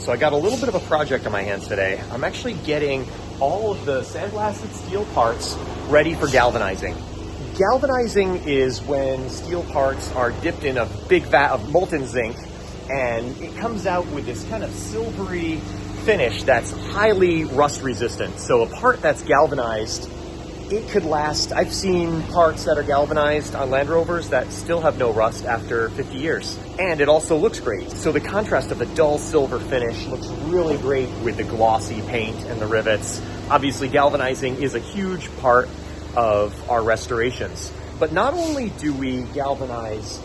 So I got a little bit of a project on my hands today. I'm actually getting all of the sandblasted steel parts ready for galvanizing. Galvanizing is when steel parts are dipped in a big vat of molten zinc, and it comes out with this kind of silvery finish that's highly rust resistant. So a part that's galvanized, it could last. I've seen parts that are galvanized on Land Rovers that still have no rust after 50 years. And it also looks great. So the contrast of the dull silver finish looks really great with the glossy paint and the rivets. Obviously, galvanizing is a huge part of our restorations. But not only do we galvanize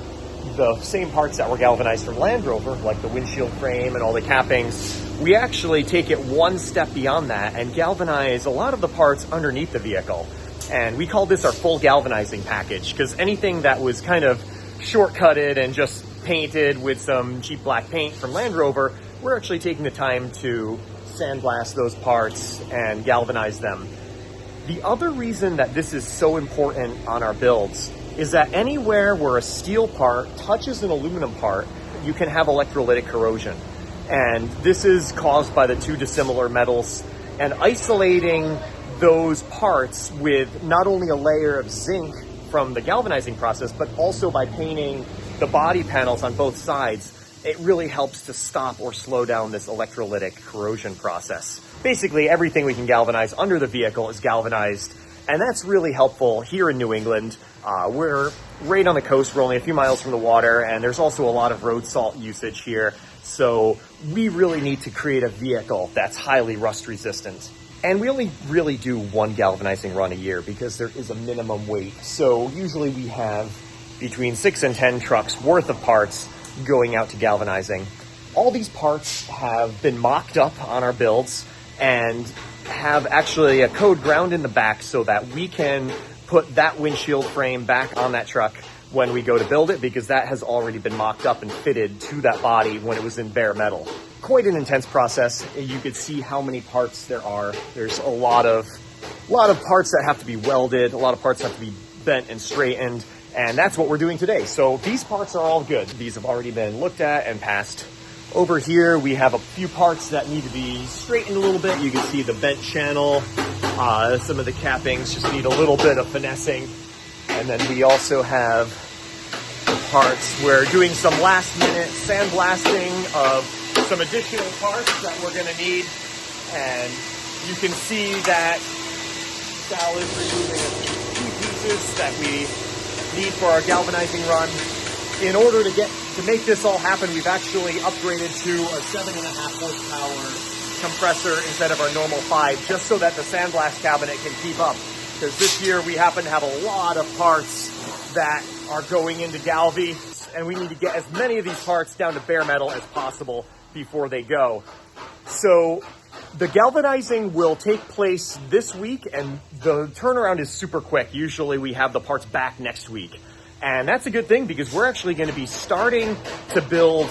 the same parts that were galvanized from Land Rover, like the windshield frame and all the cappings, we actually take it one step beyond that and galvanize a lot of the parts underneath the vehicle. And we call this our full galvanizing package, because anything that was kind of shortcutted and just painted with some cheap black paint from Land Rover, we're actually taking the time to sandblast those parts and galvanize them. The other reason that this is so important on our builds is that anywhere where a steel part touches an aluminum part, you can have electrolytic corrosion. And this is caused by the two dissimilar metals, and isolating those parts with not only a layer of zinc from the galvanizing process, but also by painting the body panels on both sides, it really helps to stop or slow down this electrolytic corrosion process. Basically, everything we can galvanize under the vehicle is galvanized, and that's really helpful here in New England. We're right on the coast. We're only a few miles from the water, and there's also a lot of road salt usage here. So we really need to create a vehicle that's highly rust resistant. And we only really do one galvanizing run a year because there is a minimum weight. So usually we have between 6 and 10 trucks worth of parts going out to galvanizing. All these parts have been mocked up on our builds and have actually a code ground in the back so that we can put that windshield frame back on that truck when we go to build it, because that has already been mocked up and fitted to that body when it was in bare metal. Quite an intense process. You could see how many parts there are. There's a lot of parts that have to be welded, a lot of parts have to be bent and straightened, and that's what we're doing today. So these parts are all good. These have already been looked at and passed. Over here, we have a few parts that need to be straightened a little bit. You can see the bent channel. Some of the cappings just need a little bit of finessing. And then we also have the parts. We're doing some last minute sandblasting of some additional parts that we're going to need. And you can see that Sal is removing a few pieces that we need for our galvanizing run. In order to make this all happen, we've actually upgraded to a 7.5 horsepower compressor instead of our normal 5, just so that the sandblast cabinet can keep up. Because this year we happen to have a lot of parts that are going into Galvy, and we need to get as many of these parts down to bare metal as possible before they go. So the galvanizing will take place this week, and the turnaround is super quick. Usually we have the parts back next week. And that's a good thing, because we're actually going to be starting to build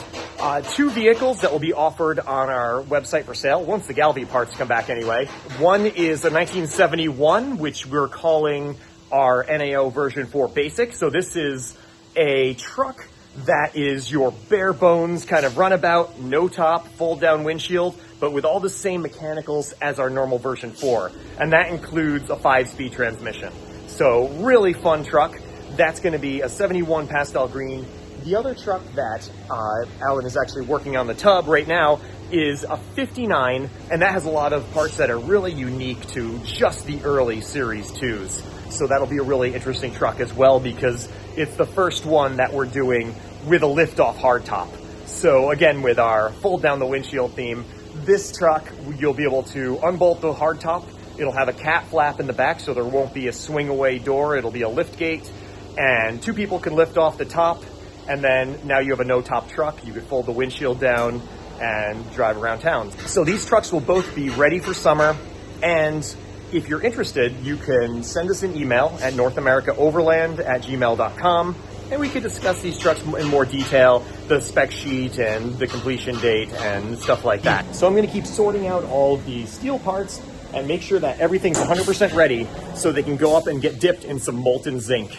2 vehicles that will be offered on our website for sale once the Galvy parts come back anyway. One is a 1971, which we're calling our NAO version 4 Basic. So this is a truck that is your bare bones kind of runabout, no top, fold down windshield, but with all the same mechanicals as our normal version 4. And that includes a 5-speed transmission. So really fun truck. That's going to be a 71 pastel green. The other truck that Alan is actually working on the tub right now is a 59, and that has a lot of parts that are really unique to just the early Series 2s. So that'll be a really interesting truck as well, because it's the first one that we're doing with a lift-off hardtop. So again, with our fold down the windshield theme, this truck, you'll be able to unbolt the hardtop. It'll have a cat flap in the back, so there won't be a swing away door. It'll be a lift gate. And 2 people can lift off the top, and then now you have a no-top truck. You could fold the windshield down and drive around town. So these trucks will both be ready for summer, and if you're interested, you can send us an email at northamericauoverland@gmail.com, and we could discuss these trucks in more detail, the spec sheet and the completion date and stuff like that. So I'm going to keep sorting out all of the steel parts and make sure that everything's 100% ready so they can go up and get dipped in some molten zinc.